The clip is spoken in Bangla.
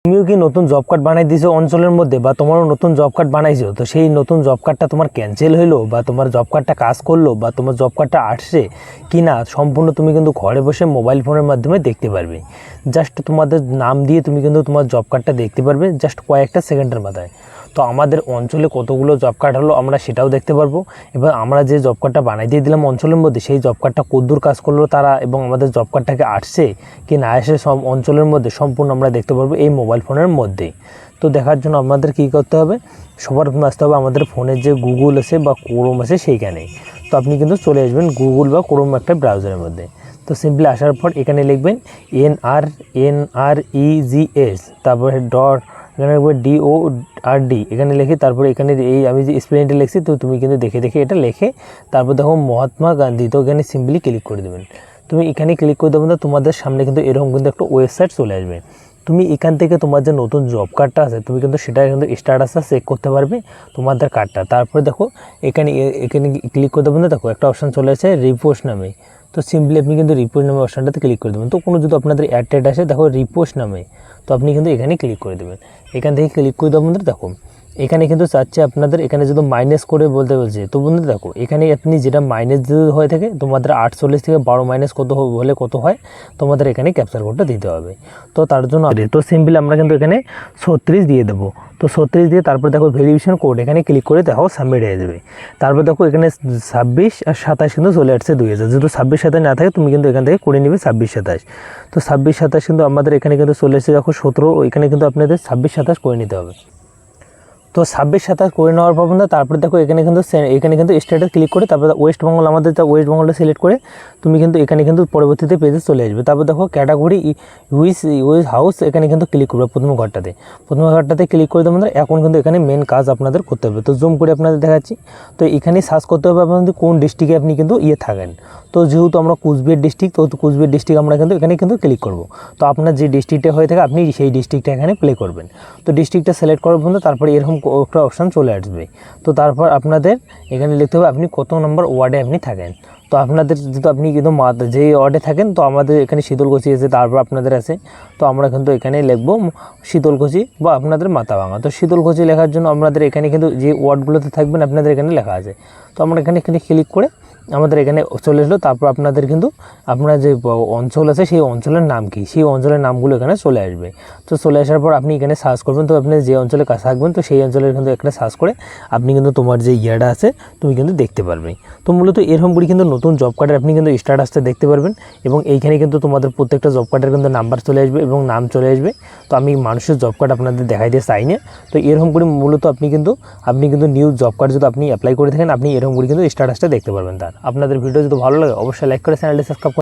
তুমিও কি নতুন জব কার্ড বানাই দিয়েছো অঞ্চলের মধ্যে, বা তোমারও নতুন জব কার্ড বানাইছো, তো সেই নতুন জব কার্ডটা তোমার ক্যান্সেল হইলো বা তোমার জব কার্ডটা কাজ করলো বা তোমার জব কার্ডটা আসছে কি না, সম্পূর্ণ তুমি কিন্তু ঘরে বসে মোবাইল ফোনের মাধ্যমে দেখতে পারবে। জাস্ট তোমাদের নাম দিয়ে তুমি কিন্তু তোমার জব কার্ডটা দেখতে পারবে জাস্ট কয়েকটা সেকেন্ডের মাথায়। তো আমাদের অঞ্চলে কতগুলো জব কার্ড হলো আমরা সেটাও দেখতে পারবো, এবং আমরা যে জব কার্ডটা বানাই দিয়ে দিলাম অঞ্চলের মধ্যে সেই জব কার্ডটা কতদূর কাজ করলো তারা, এবং আমাদের জব কার্ডটাকে আসছে কি না আসে সব অঞ্চলের মধ্যে সম্পূর্ণ আমরা দেখতে পারবো এই মোবাইল ফোনের মধ্যেই। তো দেখার জন্য আমাদের কী করতে হবে, সবার প্রথমে আসতে হবে আমাদের ফোনের যে গুগল আছে বা ক্রোম আছে সেইখানে। তো আপনি কিন্তু চলে আসবেন গুগল বা ক্রোম একটা ব্রাউজারের মধ্যে। তো সিম্পলি আসার পর এখানে লিখবেন NREGS, তারপরে ডট, এখানে লিখবে DORD, এখানে লিখে তারপরে এখানে এই আমি যে স্পেলিংটা লিখছি তো তুমি কিন্তু দেখে দেখে এটা লিখে তারপর দেখো মহাত্মা গান্ধী, তো এখানে সিম্পলি ক্লিক করে দেবেন। তুমি এখানে ক্লিক করে দেবেন তো তোমাদের সামনে কিন্তু এরকম কিন্তু একটা ওয়েবসাইট চলে আসবে। তুমি এখান থেকে তোমার যে নতুন জব কার্ডটা আছে তুমি কিন্তু সেটা কিন্তু স্ট্যাটাসটা চেক করতে পারবে তোমাদের কার্ডটা। তারপরে দেখো এখানে এখানে ক্লিক করে দেবেন, দেখো একটা অপশান চলে আসে রিপোস্ট নামে। তো সিম্পলি আপনি কিন্তু রিপোস্ট নামে অপশানটাতে ক্লিক করে দেবেন। তো কোনো যদি আপনাদের অ্যাড আসে দেখো রিপোস্ট নামে, তো আপনি কিন্তু এখানে ক্লিক করে দেবেন। এখান থেকে ক্লিক করে দেবেন, দেখো এখানে কিন্তু চাচ্ছে আপনাদের এখানে যদি মাইনাস করে বলতে বলছে, তো বন্ধু দেখো এখানে আপনি যেটা মাইনাস যদি হয়ে থাকে তোমাদের 48 থেকে 12 মাইনাস কত হলে কত হয় তোমাদের এখানে ক্যাপচার কোডটা দিতে হবে। তো তার জন্য তো সিম্পলি আমরা কিন্তু এখানে 36 দিয়ে দেবো। তো 36 দিয়ে তারপর দেখো ভেরিফিকেশন কোড এখানে ক্লিক করে দেখো সাবমিট হয়ে যাবে। তারপর দেখো এখানে 26 আর 27 কিন্তু চলে আসছে 2000, যেহেতু 26 27 না থাকে তুমি কিন্তু এখান থেকে করে নেবে 26 27। তো 26 27 কিন্তু আমাদের এখানে কিন্তু চলে এসেছে দেখো 17, ওইখানে কিন্তু আপনাদের 26 27 করে নিতে হবে। তো 26 27 করে নেওয়ার পর তারপরে দেখো এখানে কিন্তু স্টেটে ক্লিক করে তারপরে ওয়েস্ট বেঙ্গল, আমাদের ওয়েস্ট বেঙ্গলটা সিলেক্ট করে তুমি কিন্তু এখানে কিন্তু পরবর্তীতে পেজে চলে আসবে। তারপর দেখো ক্যাটাগরি উইথ হাউস, এখানে কিন্তু ক্লিক করবে প্রথম ঘরটাতে ক্লিক করে তোমাদের এখন কিন্তু এখানে মেন কাজ আপনাদের করতে হবে। তো জুম করে আপনাদের দেখাচ্ছি। তো এখানে সার্চ করতে হবে আপনাদের কোন ডিস্ট্রিক্টে আপনি কিন্তু থাকেন। তো যেহেতু আমরা কুচবিহার ডিস্ট্রিক্ট, তো কুচবিহার ডিস্ট্রিক্ট আমরা কিন্তু এখানে কিন্তু ক্লিক করব। তো আপনার যে ডিস্ট্রিক্টে হয়ে থাকে আপনি সেই ডিস্ট্রিক্টটা এখানে প্লে করবেন। তো ডিস্ট্রিক্টটা সিলেক্ট করার পর তারপরে এরকম একটা অপশান চলে আসবে। তো তারপর আপনাদের এখানে লিখতে হবে আপনি কত নম্বর ওয়ার্ডে আপনি থাকেন। তো আপনাদের যেহেতু আপনি কিন্তু যে ওয়ার্ডে থাকেন, তো আমাদের এখানে শীতলকুচি আছে, তারপর আপনাদের আছে, তো আমরা কিন্তু এখানে লিখবো শীতলকুচি বা আপনাদের মাথাভাঙা। তো শীতলকুচি লেখার জন্য আপনাদের এখানে কিন্তু যে ওয়ার্ডগুলোতে থাকবেন আপনাদের এখানে লেখা আছে। তো আমরা এখানে ক্লিক করে আমাদের এখানে চলে আসলো। তারপর আপনাদের কিন্তু আপনার যে অঞ্চল আছে সেই অঞ্চলের নাম কি, সেই অঞ্চলের নামগুলো এখানে চলে আসবে। তো চলে আসার পর আপনি এখানে সার্চ করবেন, তো আপনি যে অঞ্চলে কাছে থাকবেন তো সেই অঞ্চলের কিন্তু একটা সার্চ করে আপনি কিন্তু তোমার যে ইয়াটা আছে তুমি কিন্তু দেখতে পারবে। তো মূলত এরকম করে কিন্তু নতুন জব কার্ডের আপনি কিন্তু স্ট্যাটাসটা দেখতে পারবেন, এবং এইখানে কিন্তু তোমাদের প্রত্যেকটা জব কার্ডের কিন্তু নাম্বার চলে আসবে এবং নাম চলে আসবে। তো আমি মানুষের জব কার্ড আপনাদের দেখাই দিয়ে চাই না। তো এরকম করে মূলত আপনি কিন্তু নিউ জব কার্ড যদি আপনি অ্যাপ্লাই করে থাকেন আপনি এরকম করে কিন্তু স্ট্যাটাসটা দেখতে পারবেন। তার আপনাদের ভিডিও যদি ভালো লাগে অবশ্যই লাইক করে চ্যানেলটি সাবস্ক্রাইব